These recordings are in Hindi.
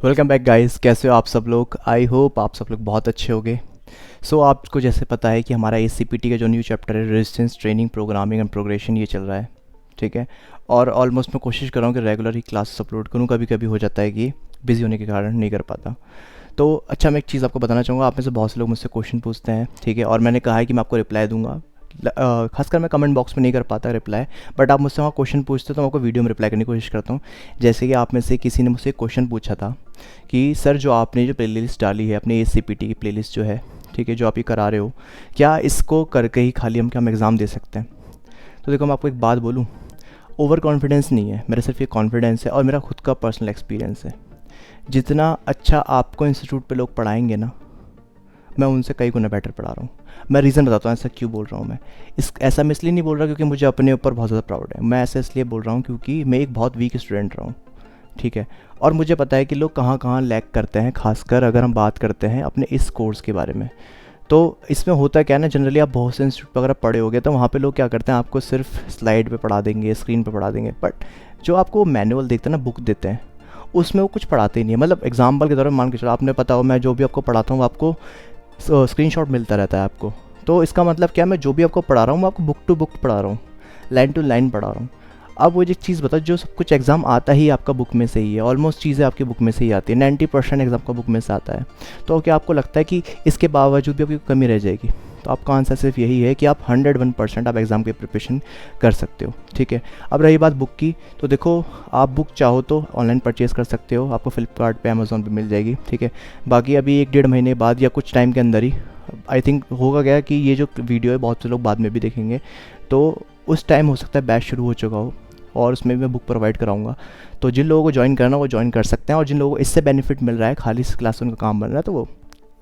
वेलकम बैक गाइस, कैसे हो आप सब लोग। आई होप आप सब लोग बहुत अच्छे होंगे। आपको जैसे पता है कि हमारा ACPT का जो न्यू चैप्टर है resistance training programming and progression ये चल रहा है। ठीक है। और ऑलमोस्ट मैं कोशिश कर रहा हूँ कि रेगुलर ही क्लासेस अपलोड करूँ। कभी कभी हो जाता है कि बिज़ी होने के कारण नहीं कर पाता। तो अच्छा, मैं एक चीज़ आपको बताना चाहूँगा। आप में से बहुत से लोग मुझसे क्वेश्चन पूछते हैं, ठीक है, और मैंने कहा है कि मैं आपको रिप्लाई दूंगा। खासकर मैं कमेंट बॉक्स में नहीं कर पाता रिप्लाई, बट आप मुझसे वहाँ क्वेश्चन पूछते हो तो मैं आपको वीडियो में रिप्लाई करने की कोशिश करता हूँ। जैसे कि आप में से किसी ने मुझसे क्वेश्चन पूछा था कि सर, जो आपने जो प्लेलिस्ट डाली है अपने ACPT की प्लेलिस्ट जो है, ठीक है, जो आप ये करा रहे हो, क्या इसको करके ही खाली हम एग्ज़ाम दे सकते हैं? तो देखो, मैं आपको एक बात बोलूँ, ओवर कॉन्फिडेंस नहीं है मेरा, सिर्फ ये कॉन्फिडेंस है और मेरा खुद का पर्सनल एक्सपीरियंस है। जितना अच्छा आपको इंस्टीट्यूट पे लोग पढ़ाएंगे ना, मैं उनसे कई गुना बेटर पढ़ा रहा हूँ। मैं रीज़न बताता हूँ ऐसा क्यों बोल रहा हूँ। ऐसा मैं इसलिए नहीं बोल रहा क्योंकि मुझे अपने ऊपर बहुत ज़्यादा प्राउड है। मैं ऐसा इसलिए बोल रहा हूँ क्योंकि मैं एक बहुत वीक स्टूडेंट रहा हूँ, ठीक है। और मुझे पता है कि लोग कहाँ कहाँ लैग करते हैं, खासकर अगर हम बात करते हैं अपने इस कोर्स के बारे में। तो इसमें होता क्या है ना, जनरली आप बहुत से इंस्टीट्यूट वगैरह पढ़े होगे तो वहाँ पे लोग क्या करते हैं, आपको सिर्फ स्लाइड पे पढ़ा देंगे, स्क्रीन पे पढ़ा देंगे, बट जो आपको मैनुअल देखते हैं ना, बुक देते हैं, उसमें वो कुछ पढ़ाते ही नहीं है। मतलब एग्जाम्पल के तौर पर मान के चलो, आपने पता हो मैं जो भी आपको पढ़ाता हूँ आपको स्क्रीनशॉट मिलता रहता है आपको। तो इसका मतलब क्या, मैं जो भी आपको पढ़ा रहा हूँ मैं आपको बुक टू बुक पढ़ा रहा हूँ, लाइन टू लाइन पढ़ा रहा हूँ। अब वो एक चीज़ बताओ, जो सब कुछ एग्ज़ाम आता ही आपका बुक में से ही है, ऑलमोस्ट चीज़ें आपकी बुक में से ही आती है, 90% एग्ज़ाम का बुक में से आता है। तो क्या आपको लगता है कि इसके बावजूद भी आपकी कमी रह जाएगी? तो आपका आंसर सिर्फ यही है कि आप 101% आप एग्ज़ाम की प्रिपरेशन कर सकते हो, ठीक है। अब रही बात बुक की, तो देखो, आप बुक चाहो तो ऑनलाइन परचेज़ कर सकते हो, आपको फ्लिपकार्ट पे, अमेज़ॉन पे मिल जाएगी, ठीक है। बाकी अभी 1-1.5 महीने बाद या कुछ टाइम के अंदर ही आई थिंक होगा क्या कि ये जो वीडियो है बहुत से लोग बाद में भी देखेंगे, तो उस टाइम हो सकता है बैच शुरू हो चुका हो और उसमें भी मैं बुक प्रोवाइड कराऊंगा। तो जिन लोगों को ज्वाइन करना वो ज्वाइन कर सकते हैं, और जिन लोगों को इससे बेनिफिट मिल रहा है, खाली इस क्लास में उनका काम बन रहा है, तो वो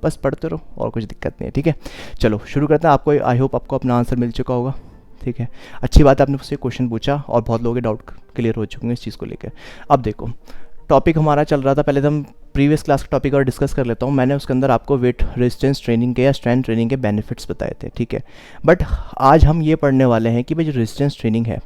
बस पढ़ते रहो और कुछ दिक्कत नहीं है, ठीक है। चलो शुरू करते हैं। आपको, आई होप आपको अपना आंसर मिल चुका होगा, ठीक है। अच्छी बात है, आपने मुझसे क्वेश्चन पूछा और बहुत लोगों के डाउट क्लियर हो चुके हैं इस चीज़ को लेकर। अब देखो, टॉपिक हमारा चल रहा था, पहले तो हम प्रीवियस क्लास का टॉपिक और डिस्कस कर लेता हूँ। मैंने उसके अंदर आपको वेट रेजिस्टेंस ट्रेनिंग के या स्ट्रेंथ ट्रेनिंग के बेनिफिट्स बताए थे, ठीक है। बट आज हम ये पढ़ने वाले हैं कि भाई जो रेजिस्टेंस ट्रेनिंग है,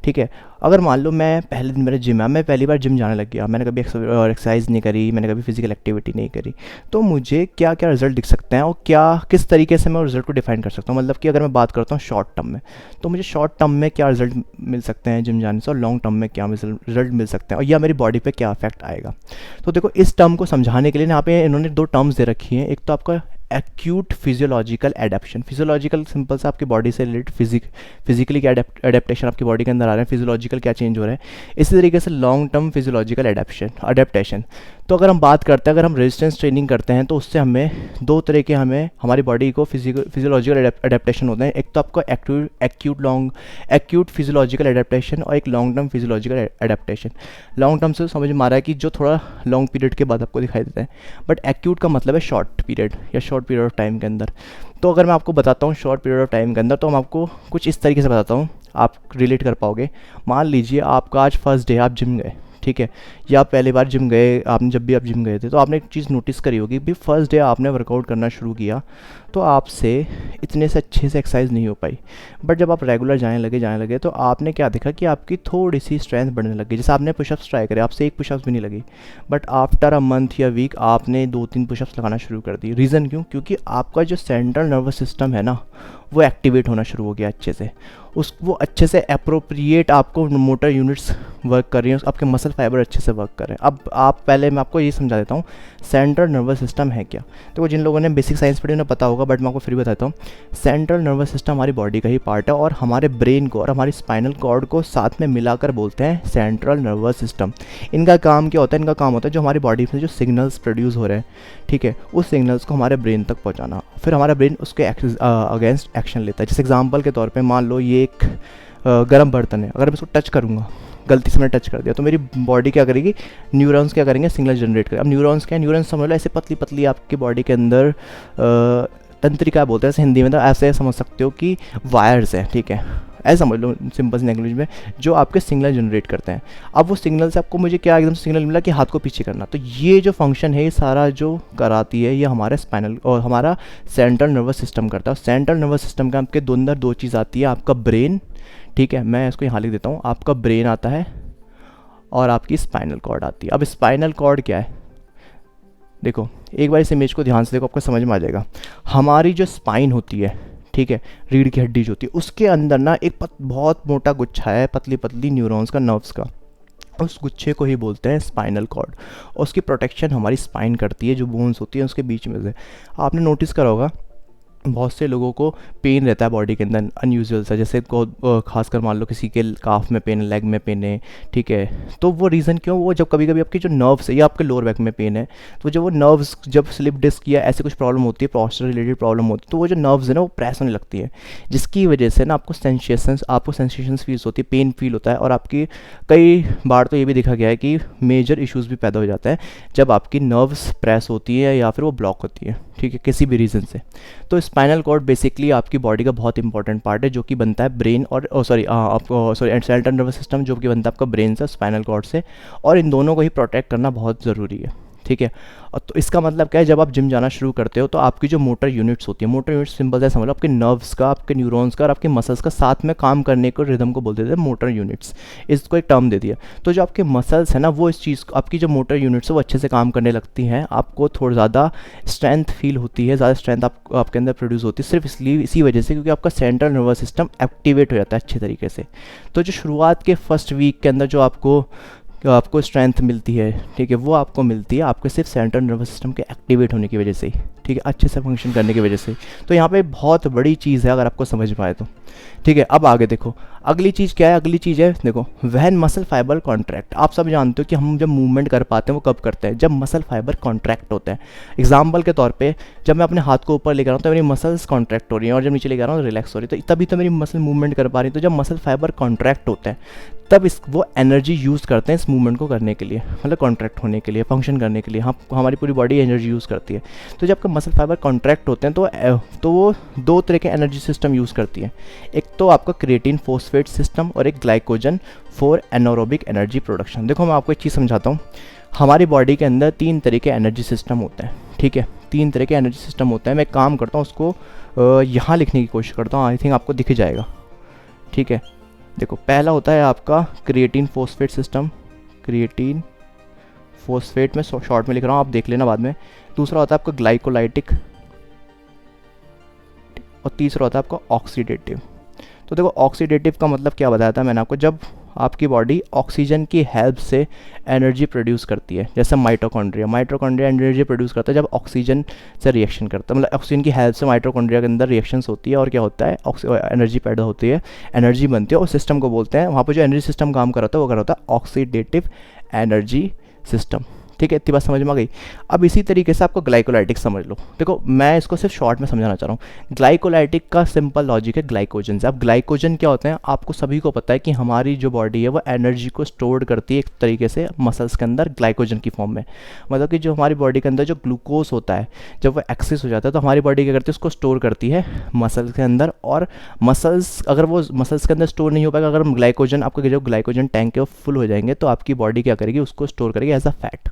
ठीक है, अगर मान लो मैं पहले दिन मेरा जिम है, मैं पहली बार जिम जाने लग गया, मैंने कभी एक्सरसाइज नहीं करी, मैंने कभी फिजिकल एक्टिविटी नहीं करी, तो मुझे क्या क्या रिजल्ट दिख सकते हैं और क्या किस तरीके से मैं रिजल्ट को डिफाइन कर सकता हूँ। मतलब कि अगर मैं बात करता हूँ शॉर्ट टर्म में, तो मुझे शॉर्ट टर्म में क्या रिजल्ट मिल सकते हैं जिम जाने से, और लॉन्ग टर्म में क्या रिजल्ट मिल सकते हैं, और या मेरी बॉडी पे क्या इफेक्ट आएगा। तो देखो, इस टर्म को समझाने के लिए यहाँ पे इन्होंने 2 टर्म्स दे रखी हैं। एक तो आपका acute physiological adaptation. Physiological simple सा आपकी बॉडी से रिलेटेड फिजिकली क्या एडेप्टेशन आपकी बॉडी के अंदर आ रहे हैं, फिजियोलॉजिकल क्या चेंज हो रहा है। इसी तरीके से लॉन्ग टर्म फिजियोलॉजिकल अडेप्टेशन। तो अगर हम बात करते हैं, अगर हम रेजिस्टेंस ट्रेनिंग करते हैं तो उससे हमें 2 तरह के हमें हमारी बॉडी को फिजियोलॉजिकल अडेप्टेशन होते हैं। एक तो आपका एक्यूट फिजियोलॉजिकल अडेप्टेशन और एक long term physiological adaptation. Long term से समझ में आ रहा है कि जो थोड़ा लॉन्ग पीरियड के बाद आपको दिखाई देता है, बट एक्यूट का मतलब है शॉर्ट पीरियड या शॉर्ट पीरियड ऑफ टाइम के अंदर। तो अगर मैं आपको बताता हूँ शॉर्ट पीरियड ऑफ टाइम के अंदर, तो हम आपको कुछ इस तरीके से बताता हूँ, आप रिलेट कर पाओगे। मान लीजिए आपका आज फर्स्ट डे, आप जिम गए, ठीक है, या आप पहली बार जिम गए, आपने जब भी आप जिम गए थे तो आपने एक चीज़ नोटिस करी होगी भी, फर्स्ट डे आपने वर्कआउट करना शुरू किया तो आपसे इतने से अच्छे से एक्सरसाइज नहीं हो पाई। बट जब आप रेगुलर जाने लगे तो आपने क्या देखा कि आपकी थोड़ी सी स्ट्रेंथ बढ़ने लगी। जैसे आपने पुशअप्स ट्राई करे, आपसे एक पुशअप्स भी नहीं लगी, बट आफ्टर अ मंथ या वीक आपने 2-3 पुशअप्स लगाना शुरू कर दी। रीज़न क्यों? क्योंकि आपका जो सेंट्रल नर्वस सिस्टम है ना, वो एक्टिवेट होना शुरू हो गया अच्छे से। वो अच्छे से अप्रोप्रिएट आपको मोटर यूनिट्स वर्क कर रही हैं, आपके मसल फाइबर अच्छे से वर्क कर रहे हैं। अब आप पहले मैं आपको ये समझा देता हूँ सेंट्रल नर्वस सिस्टम है क्या। तो जिन लोगों ने बेसिक साइंस पढ़ी उन्हें पता होगा, बट मैं आपको फिर भी बताता हूँ। सेंट्रल नर्वस सिस्टम हमारी बॉडी का ही पार्ट है और हमारे ब्रेन को और हमारी स्पाइनल कॉर्ड को साथ में मिलाकर बोलते हैं सेंट्रल नर्वस सिस्टम। इनका काम क्या होता है? इनका काम होता है जो हमारी बॉडी में जो सिग्नल्स प्रोड्यूस हो रहे हैं, ठीक है, उस सिग्नल्स को हमारे ब्रेन तक पहुँचाना, फिर हमारा ब्रेन उसके अगेंस्ट एक्शन लेता है। जैसे एग्जाम्पल के तौर पर मान लो ये एक गर्म बर्तन है, अगर मैं इसको टच करूँगा, गलती से मैंने टच कर दिया, तो मेरी बॉडी क्या करेगी, न्यूरॉन्स क्या करेंगे, सिग्नल जनरेट करें। अब न्यूरॉन्स क्या है? न्यूरॉन्स समझ लो ऐसे पतली पतली आपकी बॉडी के अंदर तंत्रिका बोलते हैं ऐसे हिंदी में, तो ऐसे समझ सकते हो कि वायर्स हैं, ठीक है, ऐसा समझ लो सिंपल सी लैंग्वेज में, जो आपके सिग्नल जनरेट करते हैं। अब वो सिग्नल से आपको मुझे क्या एकदम सिग्नल मिला कि हाथ को पीछे करना, तो ये जो फंक्शन है ये सारा जो कराती है ये हमारे स्पाइनल और हमारा सेंट्रल नर्वस सिस्टम करता है। सेंट्रल नर्वस सिस्टम के आपके अंदर 2 चीज़ आती है, आपका ब्रेन, ठीक है, मैं इसको यहाँ लिख देता हूँ, आपका ब्रेन आता है और आपकी स्पाइनल कॉर्ड आती है। अब स्पाइनल कॉर्ड क्या है? देखो एक बार इस इमेज को ध्यान से देखो, आपको समझ में आ जाएगा। हमारी जो स्पाइन होती है, ठीक है, रीढ़ की हड्डी जो होती है, उसके अंदर ना एक बहुत मोटा गुच्छा है, पतली पतली न्यूरॉन्स का, नर्व्स का। उस गुच्छे को ही बोलते हैं स्पाइनल कॉर्ड, और उसकी प्रोटेक्शन हमारी स्पाइन करती है, जो बोन्स होती है उसके बीच में से। आपने नोटिस करा होगा बहुत से लोगों को पेन रहता है बॉडी के अंदर अनयूजुअल सा, जैसे को खासकर मान लो किसी के काफ में पेन है, लेग में पेन है, ठीक है, तो वो रीज़न क्यों, वो जब कभी कभी आपकी जो नर्व्स है या आपके लोअर बैक में पेन है, तो जब वो नर्व्स जब स्लिप डिस्क या ऐसे कुछ प्रॉब्लम होती है, पोस्चर रिलेटेड प्रॉब्लम होती है, तो वो जो नर्व्स है ना वो प्रेस होने लगती है, जिसकी वजह से ना आपको सेंसेशंस फील होती है, पेन फील होता है, और आपकी कई बार तो ये भी देखा गया है कि मेजर इश्यूज़ भी पैदा हो जाता है जब आपकी नर्व्स प्रेस होती है या फिर वो ब्लॉक होती है, ठीक है, किसी भी रीज़न से। तो स्पाइनल कॉर्ड बेसिकली आपकी बॉडी का बहुत इंपॉर्टेंट पार्ट है, जो कि बनता है ब्रेन और सेंट्रल नर्वस सिस्टम, जो कि बनता है आपका ब्रेन से, स्पाइनल कॉर्ड से, और इन दोनों को ही प्रोटेक्ट करना बहुत ज़रूरी है, ठीक है। और तो इसका मतलब क्या है, जब आप जिम जाना शुरू करते हो तो आपकी जो मोटर यूनिट्स होती है, मोटर यूनिट्स सिंपल से समझ लो आपके नर्व्स का, आपके न्यूरॉन्स का और आपके मसल्स का साथ में काम करने को रिदम को बोल देते हैं मोटर यूनिट्स, इसको एक टर्म दे दिया। तो जो आपके मसल्स है ना, वो इस चीज़ को, आपकी जो मोटर यूनिट्स है वो अच्छे से काम करने लगती हैं, आपको थोड़ा ज़्यादा स्ट्रेंथ फील होती है, ज़्यादा स्ट्रेंथ आपके अंदर प्रोड्यूस होती है, सिर्फ इसलिए इसी वजह से क्योंकि आपका सेंट्रल नर्वस सिस्टम एक्टिवेट हो जाता है अच्छे तरीके से। तो जो शुरुआत के फर्स्ट वीक के अंदर जो आपको स्ट्रेंथ मिलती है, ठीक है, वो आपको मिलती है आपके सिर्फ सेंट्रल नर्वस सिस्टम के एक्टिवेट होने की वजह से ही, ठीक है, अच्छे से फंक्शन करने की वजह से। तो यहाँ पे बहुत बड़ी चीज़ है अगर आपको समझ में आए तो, ठीक है। अब आगे देखो अगली चीज़ क्या है, अगली चीज़ है देखो व्हेन मसल फाइबर कॉन्ट्रैक्ट। आप सब जानते हो कि हम जब मूवमेंट कर पाते हैं वो कब करते हैं, जब मसल फाइबर कॉन्ट्रैक्ट होते हैं। एग्जाम्पल के तौर पे जब मैं अपने हाथ को ऊपर लेकर आ रहा हूँ तो मेरी मसल्स कॉन्ट्रैक्ट हो रही हैं, और जब नीचे लेकर आ रहा हूँ रिलैक्स हो रही है, तो तभी तो मेरी मसल मूवमेंट कर पा रही है। तो जब मसल फाइबर कॉन्ट्रैक्ट होते हैं तब वो एनर्जी यूज़ करते हैं इस मूवमेंट को करने के लिए, मतलब कॉन्ट्रैक्ट होने के लिए, फंक्शन करने के लिए, हमारी पूरी बॉडी एनर्जी यूज़ करती है। तो जब मसल फाइबर कॉन्ट्रैक्ट होते हैं तो वो दो तरह के एनर्जी सिस्टम यूज़ करती है। एक तो आपका क्रिएटिन फॉस्फेट सिस्टम और एक glycogen for anaerobic energy production. देखो मैं आपको एक चीज़ समझाता हूँ, हमारी बॉडी के अंदर 3 तरह के एनर्जी सिस्टम होते हैं, ठीक है, 3 तरह के एनर्जी सिस्टम होते हैं। मैं काम करता हूँ उसको यहाँ लिखने की कोशिश करता हूँ, आई थिंक आपको दिख जाएगा, ठीक है। देखो पहला होता है आपका creatine phosphate system, creatine phosphate में शॉर्ट में लिख रहा हूँ, आप देख लेना बाद में। दूसरा होता है आपका ग्लाइकोलाइटिक, और तीसरा होता है आपका ऑक्सीडेटिव। तो देखो ऑक्सीडेटिव का मतलब क्या बताया था मैंने आपको, जब आपकी बॉडी ऑक्सीजन की हेल्प से एनर्जी प्रोड्यूस करती है, जैसे माइटोकॉन्ड्रिया एनर्जी प्रोड्यूस करता है जब ऑक्सीजन से रिएक्शन करता है, मतलब ऑक्सीजन की हेल्प से माइटोकॉन्ड्रिया के अंदर रिएक्शंस होती है, और क्या होता है एनर्जी पैदा होती है, एनर्जी बनती है, उस सिस्टम को बोलते हैं, वहाँ पर जो एनर्जी सिस्टम काम कर रहा था वो कर रहा था ऑक्सीडेटिव एनर्जी सिस्टम, ठीक है। इतनी बात समझ में आ गई। अब इसी तरीके से आपको ग्लाइकोलाइटिक समझ लो। देखो मैं इसको सिर्फ शॉर्ट में समझाना चाह रहा हूँ। ग्लाइकोलाइटिक का सिंपल लॉजिक है ग्लाइकोजन से। अब ग्लाइकोजन क्या होते हैं, आपको सभी को पता है कि हमारी जो बॉडी है वो एनर्जी को स्टोर करती है एक तरीके से मसल्स के अंदर ग्लाइकोजन की फॉर्म में। मतलब कि जो हमारी बॉडी के अंदर जो ग्लूकोज होता है जब वो एक्सेस हो जाता है तो हमारी बॉडी क्या करती है, उसको स्टोर करती है मसल्स के अंदर, और मसल्स अगर वो मसल्स के अंदर स्टोर नहीं हो पाएगा, अगर ग्लाइकोजन आपके जो ग्लाइकोजन टैंक है वो फुल हो जाएंगे, तो आपकी बॉडी क्या करेगी, उसको स्टोर करेगी एज अ फैट,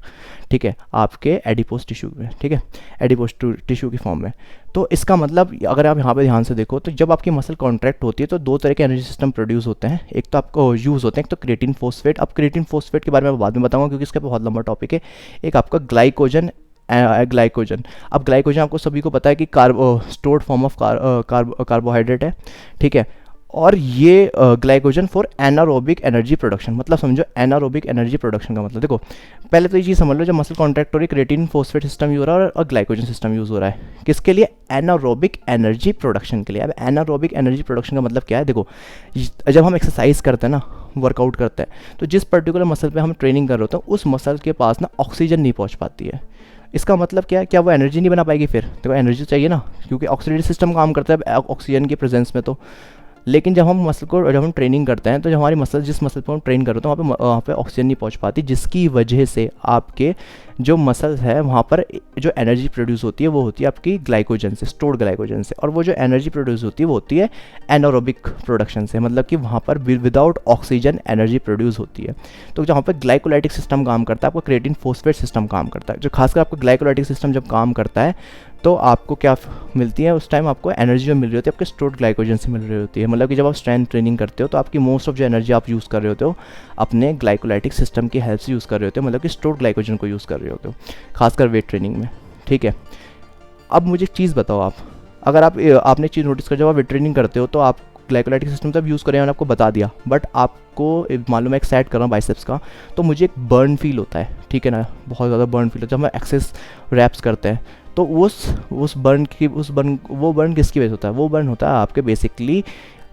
ठीक है, आपके एडिपोज टिश्यू में, ठीक है, एडिपोज टिश्यू की फॉर्म में। तो इसका मतलब अगर आप यहाँ पे ध्यान से देखो तो जब आपकी मसल कॉन्ट्रैक्ट होती है तो 2 तरह के एनर्जी सिस्टम प्रोड्यूस होते हैं, एक तो आपको यूज़ होते हैं, एक तो क्रिएटिन फॉस्फेट। अब क्रिएटिन फॉस्फेट के बारे में बाद में बताऊंगा क्योंकि इसका बहुत लंबा टॉपिक है। एक आपका ग्लाइकोजन। अब ग्लाइकोजन आपको सभी को पता है कि स्टोर्ड फॉर्म ऑफ कार्बोहाइड्रेट है, ठीक है, और ये glycogen for anaerobic energy production. मतलब समझो एनारोबिक एनर्जी प्रोडक्शन का मतलब, देखो पहले तो ये चीज़ समझ लो, जब मसल कॉन्ट्रैक्ट हो रही है क्रिएटिन फॉस्फेट सिस्टम यूज़ हो रहा है और ग्लाइकोजन सिस्टम यूज़ हो रहा है, किसके लिए, एनारोबिक एनर्जी प्रोडक्शन के लिए। अब एनारोबिक एनर्जी प्रोडक्शन का मतलब क्या है, देखो जब हम एक्सरसाइज करते हैं ना, वर्कआउट करते हैं, तो जिस पर्टिकुलर मसल पे हम ट्रेनिंग कर रहे होते हैं उस मसल के पास ना ऑक्सीजन नहीं पहुँच पाती है। इसका मतलब क्या है, क्या वो एनर्जी नहीं बना पाएगी, फिर देखो एनर्जी चाहिए ना, क्योंकि ऑक्सीडेटिव सिस्टम काम करता है ऑक्सीजन के प्रेजेंस में। तो लेकिन जब हम ट्रेनिंग करते हैं तो जब हमारी मसल जिस मसल पर हम ट्रेन कर रहे होते हैं वहाँ पे ऑक्सीजन नहीं पहुँच पाती, जिसकी वजह से आपके जो मसल्स है वहाँ पर जो एनर्जी प्रोड्यूस होती है वो होती है आपकी ग्लाइकोजन से, स्टोर्ड ग्लाइकोजन से, और वो जो एनर्जी प्रोड्यूस होती है वो होती है एनारोबिक प्रोडक्शन से, मतलब कि वहाँ पर विदाउट ऑक्सीजन एनर्जी प्रोड्यूस होती है। तो जहाँ पर ग्लाइकोलाइटिक सिस्टम काम करता है, आपका क्रिएटिन फॉस्फेट सिस्टम काम करता है, जो खासकर आपका ग्लाइकोलाइटिक सिस्टम जब काम करता है तो आपको क्या मिलती है उस टाइम, आपको एनर्जी जो मिल रही होती है आपके स्टोर्ड ग्लाइकोजन से मिल रही होती है। मतलब कि जब आप स्ट्रेंथ ट्रेनिंग करते हो तो आपकी मोस्ट ऑफ जो एनर्जी आप यूज़ कर रहे होते हो अपने ग्लाइकोलाइटिक सिस्टम की हेल्प से यूज़ कर रहे होते हो, मतलब कि स्टोर्ड ग्लाइकोजन को यूज़ कर रहे होते हो, खासकर वेट ट्रेनिंग में। ठीक है, अब मुझे एक चीज़ बताओ, आप अगर आपने चीज़ नोटिस कर, जब आप वेट ट्रेनिंग करते हो तो आप ग्लाइकोलाइटिक सिस्टम तब यूज़ करें, मैंने आपको बता दिया, बट आपको मालूम है एक सेट कर रहा हूँ बाइसेप्स का, तो मुझे एक बर्न फील होता है, ठीक है ना, बहुत ज़्यादा बर्न फील होता है जब हम एक्सेस रैप्स करते हैं। तो उस बर्न वो बर्न किसकी वजह से होता है? वो बर्न होता है आपके बेसिकली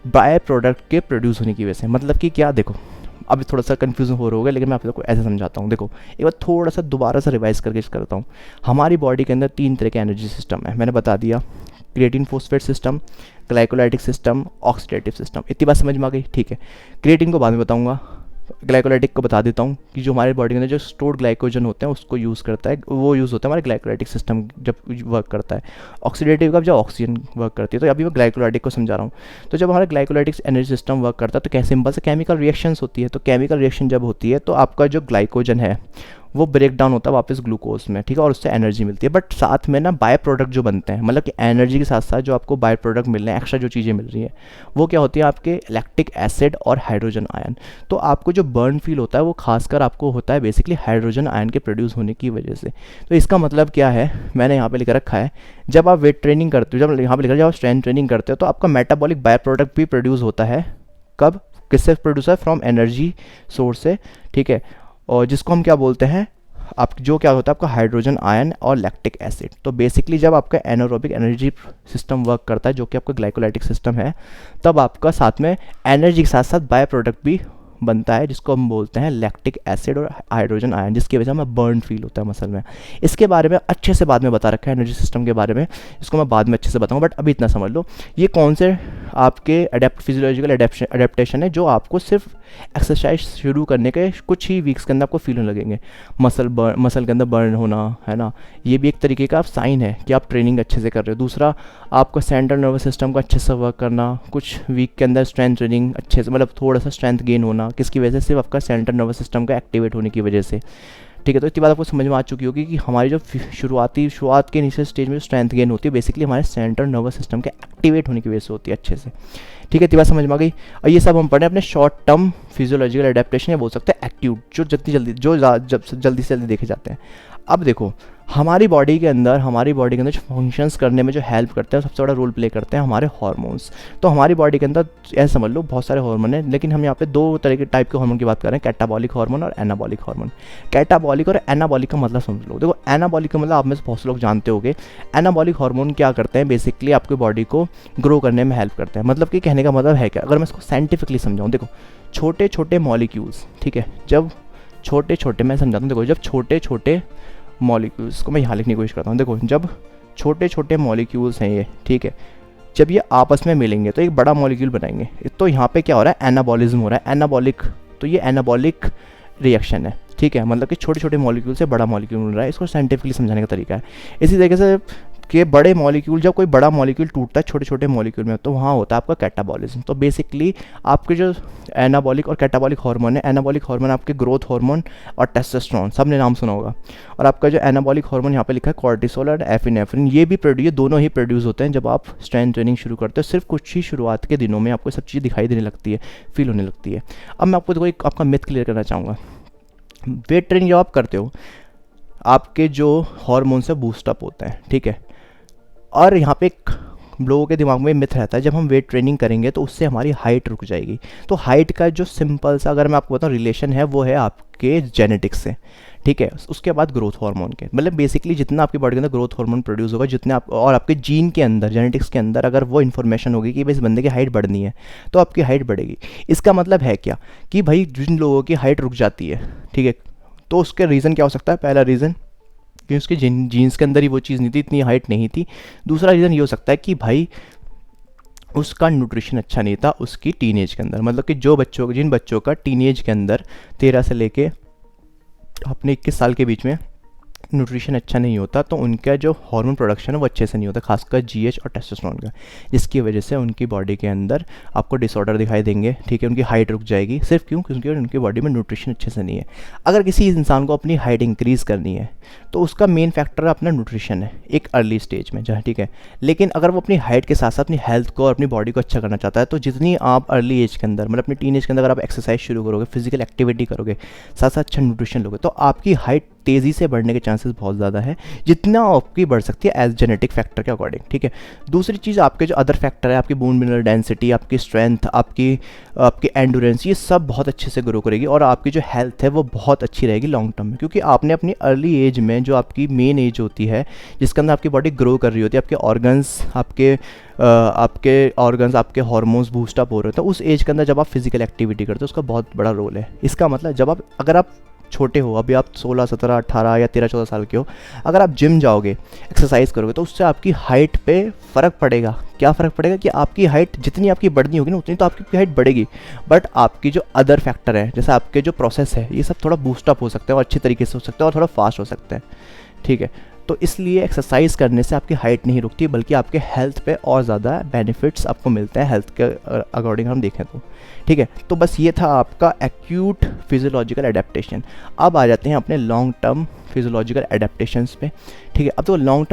बाय प्रोडक्ट के प्रोड्यूस होने की वजह से। मतलब कि क्या, देखो अभी थोड़ा सा कन्फ्यूजन हो रहा होगा, लेकिन मैं आप लोग को ऐसे समझाता हूँ। देखो एक बार थोड़ा सा दोबारा से रिवाइज करके करता हूँ। हमारी बॉडी के अंदर 3 तरह के एनर्जी सिस्टम है, मैंने बता दिया, creatine phosphate system, glycolytic system, oxidative system. इतनी बात समझ में आ गई? ठीक है, क्रिएटिन को बाद में बताऊंगा, ग्लाइकोलाइटिक को बता देता हूँ कि जो हमारे बॉडी के अंदर जो स्टोर्ड ग्लाइकोजन होते हैं उसको यूज़ करता है, वो यूज़ होता है हमारे ग्लाइकोलाइटिक सिस्टम जब वर्क करता है। ऑक्सीडेटिव का जब ऑक्सीजन वर्क करती है, तो अभी मैं ग्लाइकोलाइटिक को समझा रहा हूँ। तो जब हमारा ग्लाइकोलाइटिक एनर्जी सिस्टम वर्क करता है तो क्या सिंपल से केमिकल रिएक्शंस होती है। तो केमिकल रिएक्शन जब होती है तो आपका जो ग्लाइकोजन है वो ब्रेक डाउन होता है वापस ग्लूकोज में, ठीक है, और उससे एनर्जी मिलती है। बट साथ में ना बाय प्रोडक्ट जो बनते हैं, मतलब कि एनर्जी के साथ साथ जो आपको बाय प्रोडक्ट मिल रहे हैं, एक्स्ट्रा जो चीज़ें मिल रही हैं, वो क्या होती है आपके लैक्टिक एसिड और हाइड्रोजन आयन। तो आपको जो बर्न फील होता है वो खासकर आपको होता है बेसिकली हाइड्रोजन आयन के प्रोड्यूस होने की वजह से। तो इसका मतलब क्या है, मैंने यहाँ पे लिख रखा है, जब आप वेट ट्रेनिंग करते हो, जब यहाँ पे लिखा है जब आप स्ट्रेंथ ट्रेनिंग करते हो तो आपका मेटाबॉलिक बाय प्रोडक्ट भी प्रोड्यूस होता है। कब, किससे प्रोड्यूस है? फ्रॉम एनर्जी सोर्स से, ठीक है, और जिसको हम क्या बोलते हैं, आप जो क्या होता है आपका हाइड्रोजन आयन और लैक्टिक एसिड। तो बेसिकली जब आपका एनारोबिक एनर्जी सिस्टम वर्क करता है जो कि आपका ग्लाइकोलाइटिक सिस्टम है, तब आपका साथ में एनर्जी के साथ साथ बाय प्रोडक्ट भी बनता है जिसको हम बोलते हैं लैक्टिक एसिड और हाइड्रोजन आयन, जिसकी वजह से हमें बर्न फील होता है मसल में। इसके बारे में अच्छे से बाद में बता रखा है एनर्जी सिस्टम के बारे में, इसको मैं बाद में अच्छे से बताऊंगा, बट अभी इतना समझ लो ये कौन से आपके फिजियोलॉजिकल अडेप्टेशन है जो आपको सिर्फ एक्सरसाइज शुरू करने के कुछ ही वीक्स के अंदर आपको फील होने लगेंगे। मसल के अंदर बर्न होना, है ना, ये भी एक तरीके का साइन है कि आप ट्रेनिंग अच्छे से कर रहे हो। दूसरा, आपका सेंट्रल नर्वस सिस्टम का अच्छे से वर्क करना, कुछ वीक के अंदर स्ट्रेंथ ट्रेनिंग अच्छे से, मतलब थोड़ा सा स्ट्रेंथ गेन होना, किसकी वजह से? सिर्फ आपका सेंट्रल नर्वस सिस्टम का एक्टिवेट होने की वजह से। ठीक है, तो इतनी बात आपको समझ में आ चुकी होगी कि हमारी जो शुरुआत के इनिशियल स्टेज में स्ट्रेंथ गेन होती है बेसिकली हमारे सेंट्रल नर्वस सिस्टम के एक्टिवेट होने की वजह से होती है अच्छे से। ठीक है, इतनी बात समझ में आ गई। और ये सब हम पढ़े अपने शॉर्ट टर्म फिजियोलॉजिकल एडेप्टेशन, या बोल सकते हैं एक्यूट, जो जल्दी से जल्दी देखे जाते हैं। अब देखो हमारी बॉडी के अंदर जो फंक्शंस करने में जो हेल्प करते हैं सबसे बड़ा रोल प्ले करते हैं हमारे हार्मोन्स। तो हमारी बॉडी के अंदर ऐसा समझ लो बहुत सारे हार्मोन हैं, लेकिन हम यहाँ पे 2 तरह के टाइप के हार्मोन की बात कर रहे हैं, कैटाबॉलिक हार्मोन और एनाबॉलिक हार्मोन। कैटाबॉलिक और एनाबॉलिक का मतलब समझ लो। देखो एनाबॉलिक का मतलब आप में से बहुत से लोग जानते होंगे, एनाबॉलिक हार्मोन क्या करते हैं, बेसिकली आपकी बॉडी को ग्रो करने में हेल्प करते हैं। मतलब कि कहने का मतलब है क्या, अगर मैं इसको साइंटिफिकली समझाऊँ, देखो छोटे छोटे मॉलिक्यूल्स, ठीक है, जब छोटे छोटे, मैं समझाता हूँ, देखो जब छोटे छोटे मॉलिक्यूल्स को मैं यहाँ लिखने की कोशिश करता हूँ, देखो जब छोटे छोटे मॉलिक्यूल्स हैं ये, ठीक है, जब ये आपस में मिलेंगे तो एक बड़ा मॉलिक्यूल बनाएंगे। तो यहाँ पे क्या हो रहा है, एनाबॉलिज्म हो रहा है, एनाबॉलिक, तो ये एनाबॉलिक रिएक्शन है, ठीक है, मतलब कि छोटे छोटे मॉलिक्यूल से बड़ा मॉलिक्यूल मिल रहा है। इसको साइंटिफिकली समझाने का तरीका है इसी तरीके से कि बड़े मॉलिक्यूल, जब कोई बड़ा मॉलिक्यूल टूटता है छोटे छोटे मॉलिक्यूल में, तो वहाँ होता है आपका कैटाबॉलिज्म। तो बेसिकली आपके जो एनाबॉलिक और कैटाबॉलिक हार्मोन है, एनाबॉलिक हार्मोन आपके ग्रोथ हार्मोन और टेस्टोस्टेरोन, सबने नाम सुना होगा, और आपका जो एनाबॉलिक हार्मोन यहाँ पे लिखा है कॉर्टिसोल और एफिनेफ्रिन, ये दोनों ही प्रोड्यूस होते हैं जब आप स्ट्रेंथ ट्रेनिंग शुरू करते हो। सिर्फ कुछ ही शुरुआत के दिनों में आपको सब चीज़ दिखाई देने लगती है, फील होने लगती है। अब मैं आपको देखो आपका मिथ क्लियर करना चाहूँगा। वेट ट्रेनिंग जब आप करते हो आपके जो हार्मोन से बूस्टअप होते हैं, ठीक है, और यहाँ पे एक लोगों के दिमाग में मिथ रहता है जब हम वेट ट्रेनिंग करेंगे तो उससे हमारी हाइट रुक जाएगी। तो हाइट का जो सिंपल सा अगर मैं आपको बताऊँ रिलेशन है वो है आपके जेनेटिक्स से, ठीक है, उसके बाद ग्रोथ हार्मोन के, मतलब बेसिकली जितना आपकी बॉडी के अंदर ग्रोथ हार्मोन प्रोड्यूस होगा, जितने आप और आपके जीन के अंदर, जेनेटिक्स के अंदर अगर वो इन्फॉर्मेशन होगी कि भाई इस बंदे की हाइट बढ़नी है तो आपकी हाइट बढ़ेगी। इसका मतलब है क्या कि भाई जिन लोगों की हाइट रुक जाती है, ठीक है, तो उसके रीज़न क्या हो सकता है? पहला रीज़न कि उसके जीन्स के अंदर ही वो चीज़ नहीं थी, इतनी हाइट नहीं थी। दूसरा रीज़न ये हो सकता है कि भाई उसका न्यूट्रिशन अच्छा नहीं था उसकी टीनेज के अंदर, मतलब कि जिन बच्चों का टीनेज के अंदर 13 से लेके अपने 21 साल के बीच में न्यूट्रिशन अच्छा नहीं होता तो उनका जो हार्मोन प्रोडक्शन है वो अच्छे से नहीं होता, खासकर जीएच और टेस्टोस्टेरोन का, जिसकी वजह से उनकी बॉडी के अंदर आपको डिसऑर्डर दिखाई देंगे, ठीक है। उनकी हाइट रुक जाएगी, सिर्फ क्यों? क्योंकि उनकी बॉडी में न्यूट्रिशन अच्छे से नहीं है। अगर किसी इंसान को अपनी हाइट इंक्रीज़ करनी है तो उसका मेन फैक्टर अपना न्यूट्रिशन है एक अर्ली स्टेज में, जहाँ, ठीक है। लेकिन अगर वो अपनी हाइट के साथ साथ अपनी हेल्थ को और अपनी बॉडी को अच्छा करना चाहता है तो जितनी आप अर्ली एज के अंदर, मतलब अपनी टीन एज के अंदर अगर आप एक्सरसाइज शुरू करोगे, फिजिकल एक्टिविटी करोगे, साथ साथ अच्छा न्यूट्रिशन लोगे, तो आपकी हाइट तेज़ी से बढ़ने के चांसेस बहुत ज़्यादा है, जितना आपकी बढ़ सकती है एज जेनेटिक फैक्टर के अकॉर्डिंग, ठीक है। दूसरी चीज़, आपके जो अदर फैक्टर है, आपकी बोन मिनरल डेंसिटी, आपकी स्ट्रेंथ, आपकी आपकी एंडोरेंस, ये सब बहुत अच्छे से ग्रो करेगी और आपकी जो हेल्थ है वो बहुत अच्छी रहेगी लॉन्ग टर्म में, क्योंकि आपने अपनी अर्ली एज में, जो आपकी मेन एज होती है जिसके अंदर आपकी बॉडी ग्रो कर रही होती है, आपके ऑर्गन्स, आपके हार्मोन्स बूस्ट अप हो रहे होते हैं, उस एज के अंदर जब आप फिजिकल एक्टिविटी करते हो उसका बहुत बड़ा रोल है। इसका मतलब जब आप, अगर आप छोटे हो, अभी आप 16, 17, 18 या 13, 14 साल के हो, अगर आप जिम जाओगे, एक्सरसाइज करोगे, तो उससे आपकी हाइट पे फ़र्क पड़ेगा। क्या फ़र्क पड़ेगा? कि आपकी हाइट जितनी आपकी बढ़नी होगी ना, उतनी तो आपकी हाइट बढ़ेगी, बट आपकी जो अदर फैक्टर है, जैसे आपके जो प्रोसेस है, ये सब थोड़ा बूस्टअप हो सकते हैं और अच्छी तरीके से हो सकते हैं और थोड़ा फास्ट हो सकते हैं, ठीक है। तो इसलिए एक्सरसाइज करने से आपकी हाइट नहीं रुकती, बल्कि आपके हेल्थ पे और ज़्यादा बेनिफिट्स आपको मिलते हैं हेल्थ के अकॉर्डिंग हम देखें तो, ठीक है। तो बस ये था आपका एक्यूट फिजियोलॉजिकल एडेप्टेशन। अब आ जाते हैं अपने लॉन्ग टर्म फिजियोलॉजिकल एडेप्टेशंस पे, ठीक है। अब तो लॉन्ग